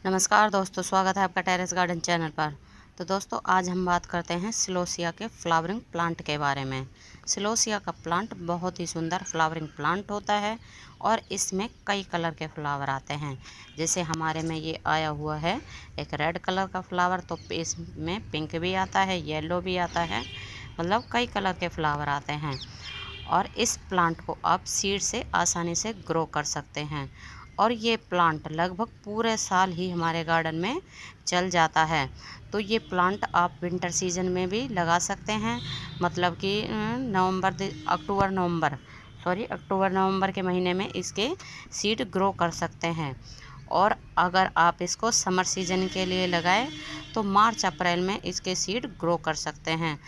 नमस्कार दोस्तों, स्वागत है आपका टेरेस गार्डन चैनल पर। तो दोस्तों आज हम बात करते हैं सिलोसिया के फ्लावरिंग प्लांट के बारे में। सिलोसिया का प्लांट बहुत ही सुंदर फ्लावरिंग प्लांट होता है और इसमें कई कलर के फ्लावर आते हैं। जैसे हमारे में ये आया हुआ है एक रेड कलर का फ्लावर, तो इसमें पिंक भी आता है, येलो भी आता है, मतलब कई कलर के फ्लावर आते हैं। और इस प्लांट को आप सीड से आसानी से ग्रो कर सकते हैं और ये प्लांट लगभग पूरे साल ही हमारे गार्डन में चल जाता है। तो ये प्लांट आप विंटर सीजन में भी लगा सकते हैं, मतलब कि अक्टूबर नवंबर के महीने में इसके सीड ग्रो कर सकते हैं। और अगर आप इसको समर सीजन के लिए लगाएं तो मार्च अप्रैल में इसके सीड ग्रो कर सकते हैं।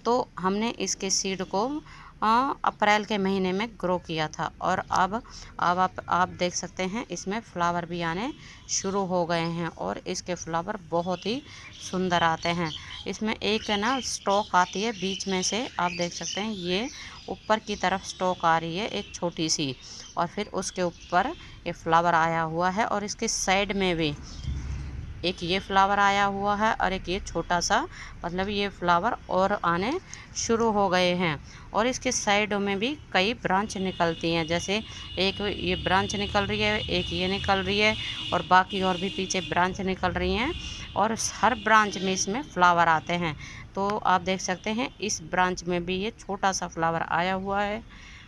तो हमने इसके सीड को अप्रैल के महीने में ग्रो किया था और अब आप देख सकते हैं इसमें फ्लावर भी आने शुरू हो गए हैं और इसके फ्लावर बहुत ही सुंदर आते हैं। इसमें एक है ना स्टॉक आती है बीच में से, आप देख सकते हैं ये ऊपर की तरफ स्टॉक आ रही है एक छोटी सी, और फिर उसके ऊपर ये फ्लावर आया हुआ है और इसके साइड में भी एक ये फ्लावर आया हुआ है और एक ये छोटा सा, मतलब ये फ्लावर और आने शुरू हो गए हैं। और इसके साइडों में भी कई ब्रांच निकलती हैं, जैसे एक ये ब्रांच निकल रही है, एक ये निकल रही है और बाकी और भी पीछे ब्रांच निकल रही हैं और हर ब्रांच में इसमें फ्लावर आते हैं। तो आप देख सकते हैं इस ब्रांच में भी ये छोटा सा फ्लावर आया हुआ है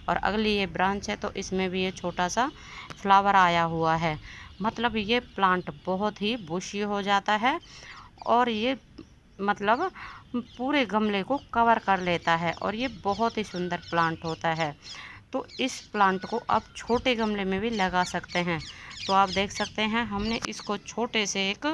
और अगली ये ब्रांच है तो इसमें भी ये छोटा सा फ्लावर आया हुआ है। मतलब ये प्लांट बहुत ही बुशी हो जाता है और ये मतलब पूरे गमले को कवर कर लेता है और ये बहुत ही सुंदर प्लांट होता है। तो इस प्लांट को आप छोटे गमले में भी लगा सकते हैं। तो आप देख सकते हैं हमने इसको छोटे से एक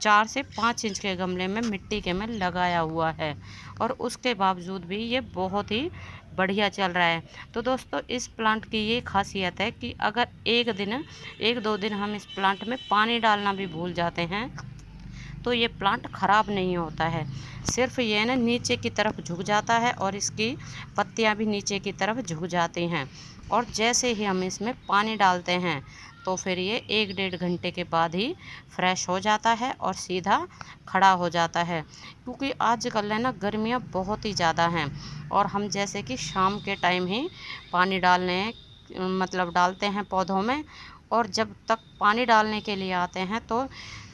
4 से 5 इंच के गमले में मिट्टी के में लगाया हुआ है और उसके बावजूद भी ये बहुत ही बढ़िया चल रहा है। तो दोस्तों इस प्लांट की ये खासियत है कि अगर एक दो दिन हम इस प्लांट में पानी डालना भी भूल जाते हैं तो ये प्लांट ख़राब नहीं होता है। सिर्फ ये ना नीचे की तरफ झुक जाता है और इसकी पत्तियां भी नीचे की तरफ झुक जाती हैं और जैसे ही हम इसमें पानी डालते हैं तो फिर ये 1-1.5 घंटे के बाद ही फ्रेश हो जाता है और सीधा खड़ा हो जाता है। क्योंकि आजकल है ना गर्मियाँ बहुत ही ज़्यादा हैं और हम जैसे कि शाम के टाइम ही पानी डालते हैं पौधों में, और जब तक पानी डालने के लिए आते हैं तो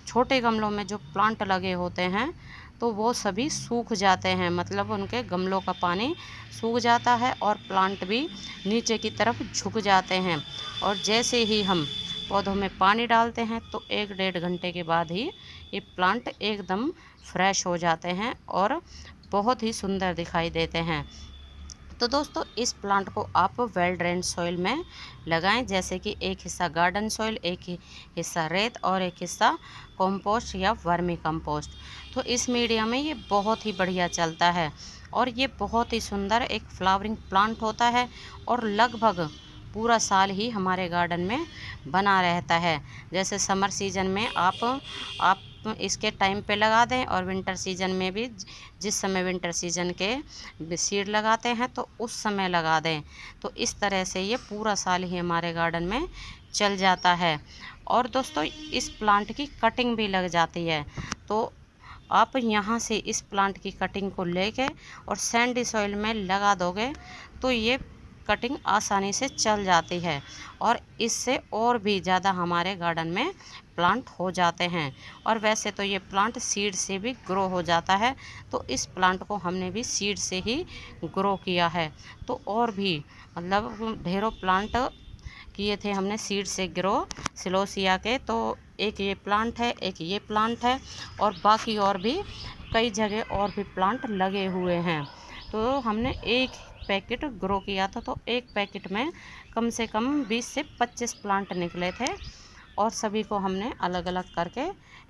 छोटे गमलों में जो प्लांट लगे होते हैं तो वो सभी सूख जाते हैं, मतलब उनके गमलों का पानी सूख जाता है और प्लांट भी नीचे की तरफ झुक जाते हैं। और जैसे ही हम पौधों में पानी डालते हैं तो 1-1.5 घंटे के बाद ही ये प्लांट एकदम फ्रेश हो जाते हैं और बहुत ही सुंदर दिखाई देते हैं। तो दोस्तों इस प्लांट को आप वेल ड्रेन सॉइल में लगाएं, जैसे कि एक हिस्सा गार्डन सॉइल, एक हिस्सा रेत और एक हिस्सा कंपोस्ट या वर्मी कंपोस्ट। तो इस मीडिया में ये बहुत ही बढ़िया चलता है और ये बहुत ही सुंदर एक फ्लावरिंग प्लांट होता है और लगभग पूरा साल ही हमारे गार्डन में बना रहता है। जैसे समर सीजन में आप इसके टाइम पे लगा दें और विंटर सीजन में भी जिस समय विंटर सीजन के सीड लगाते हैं तो उस समय लगा दें। तो इस तरह से ये पूरा साल ही हमारे गार्डन में चल जाता है। और दोस्तों इस प्लांट की कटिंग भी लग जाती है, तो आप यहाँ से इस प्लांट की कटिंग को लेके और सैंडी सॉइल में लगा दोगे तो ये कटिंग आसानी से चल जाती है और इससे और भी ज़्यादा हमारे गार्डन में प्लांट हो जाते हैं। और वैसे तो ये प्लांट सीड से भी ग्रो हो जाता है, तो इस प्लांट को हमने भी सीड से ही ग्रो किया है। तो और भी मतलब ढेरों प्लांट किए थे हमने सीड से ग्रो सिलोसिया के। तो एक ये प्लांट है, एक ये प्लांट है और बाकी और भी कई जगह और भी प्लांट लगे हुए हैं। तो हमने एक पैकेट ग्रो किया था तो एक पैकेट में कम से कम 20 से 25 प्लांट निकले थे और सभी को हमने अलग अलग करके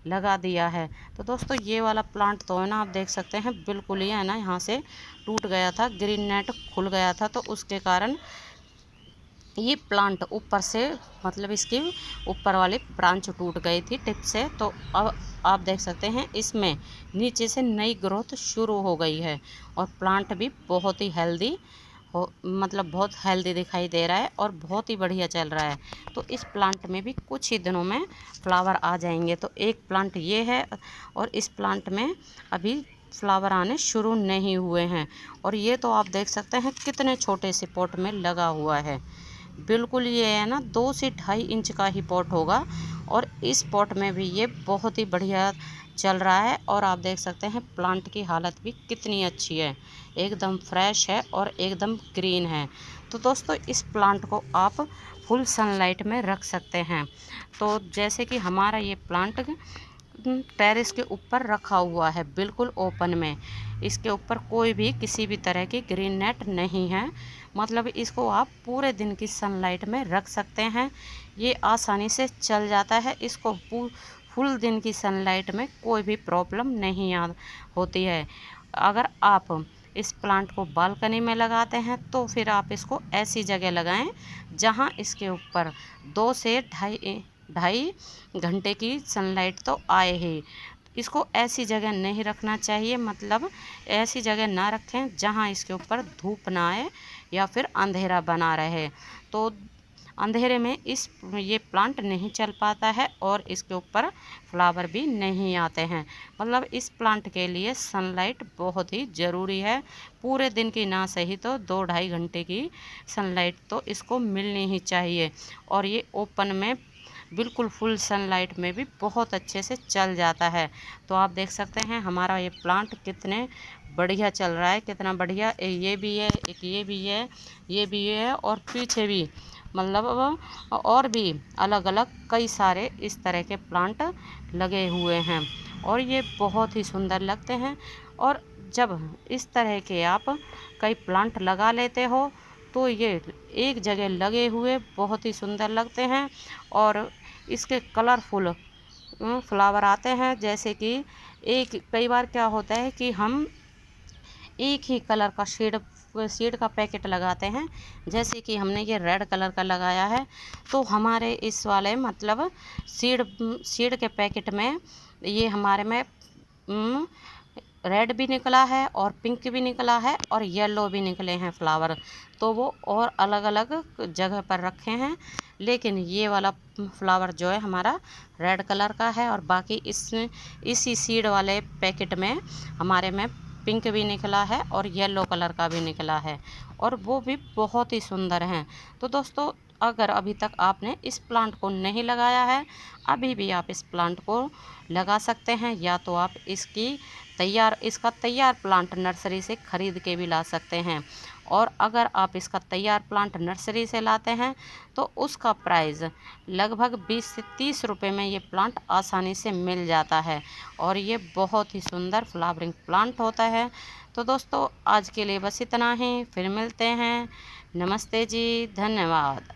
लगा दिया है। तो दोस्तों ये वाला प्लांट तो है ना, आप देख सकते हैं बिल्कुल ही है ना यहाँ से टूट गया था, ग्रीन नेट खुल गया था, तो उसके कारण ये प्लांट ऊपर से मतलब इसकी ऊपर वाली ब्रांच टूट गई थी टिप से। तो अब आप देख सकते हैं इसमें नीचे से नई ग्रोथ शुरू हो गई है और प्लांट भी बहुत ही हेल्दी मतलब बहुत हेल्दी दिखाई दे रहा है और बहुत ही बढ़िया चल रहा है। तो इस प्लांट में भी कुछ ही दिनों में फ्लावर आ जाएंगे। तो एक प्लांट ये है और इस प्लांट में अभी फ्लावर आने शुरू नहीं हुए हैं। और ये तो आप देख सकते हैं कितने छोटे से पॉट में लगा हुआ है। बिल्कुल ये है ना 2 से 2.5 इंच का ही पॉट होगा और इस पॉट में भी ये बहुत ही बढ़िया चल रहा है। और आप देख सकते हैं प्लांट की हालत भी कितनी अच्छी है, एकदम फ्रेश है और एकदम ग्रीन है। तो दोस्तों इस प्लांट को आप फुल सनलाइट में रख सकते हैं। तो जैसे कि हमारा ये प्लांट टेरेस के ऊपर रखा हुआ है, बिल्कुल ओपन में, इसके ऊपर कोई भी किसी भी तरह की ग्रीन नेट नहीं है। मतलब इसको आप पूरे दिन की सनलाइट में रख सकते हैं, ये आसानी से चल जाता है। इसको फुल दिन की सनलाइट में कोई भी प्रॉब्लम नहीं होती है। अगर आप इस प्लांट को बालकनी में लगाते हैं तो फिर आप इसको ऐसी जगह लगाएं जहां इसके ऊपर 2 से ढाई घंटे की सनलाइट तो आए ही। इसको ऐसी जगह नहीं रखना चाहिए, मतलब ऐसी जगह ना रखें जहां इसके ऊपर धूप ना आए या फिर अंधेरा बना रहे। तो अंधेरे में ये प्लांट नहीं चल पाता है और इसके ऊपर फ्लावर भी नहीं आते हैं। मतलब इस प्लांट के लिए सनलाइट बहुत ही ज़रूरी है। पूरे दिन की ना सही तो 2-2.5 घंटे की सनलाइट तो इसको मिलनी ही चाहिए। और ये ओपन में बिल्कुल फुल सनलाइट में भी बहुत अच्छे से चल जाता है। तो आप देख सकते हैं हमारा ये प्लांट कितने बढ़िया चल रहा है, कितना बढ़िया। ये भी है, एक ये भी है, ये भी है और पीछे भी, मतलब और भी अलग अलग कई सारे इस तरह के प्लांट लगे हुए हैं और ये बहुत ही सुंदर लगते हैं। और जब इस तरह के आप कई प्लांट लगा लेते हो तो ये एक जगह लगे हुए बहुत ही सुंदर लगते हैं और इसके कलरफुल फ्लावर आते हैं। जैसे कि कई बार क्या होता है कि हम एक ही कलर का सीड का पैकेट लगाते हैं। जैसे कि हमने ये रेड कलर का लगाया है तो हमारे इस वाले मतलब सीड के पैकेट में ये हमारे में रेड भी निकला है और पिंक भी निकला है और येलो भी निकले हैं फ्लावर। तो वो और अलग अलग जगह पर रखे हैं, लेकिन ये वाला फ्लावर जो है हमारा रेड कलर का है और बाकी इसी सीड वाले पैकेट में हमारे में पिंक भी निकला है और येलो कलर का भी निकला है और वो भी बहुत ही सुंदर हैं। तो दोस्तों अगर अभी तक आपने इस प्लांट को नहीं लगाया है, अभी भी आप इस प्लांट को लगा सकते हैं। या तो आप इसका तैयार प्लांट नर्सरी से ख़रीद के भी ला सकते हैं। और अगर आप इसका तैयार प्लांट नर्सरी से लाते हैं तो उसका प्राइस लगभग 20 से 30 रुपए में ये प्लांट आसानी से मिल जाता है और ये बहुत ही सुंदर फ्लावरिंग प्लांट होता है। तो दोस्तों आज के लिए बस इतना ही, फिर मिलते हैं। नमस्ते जी, धन्यवाद।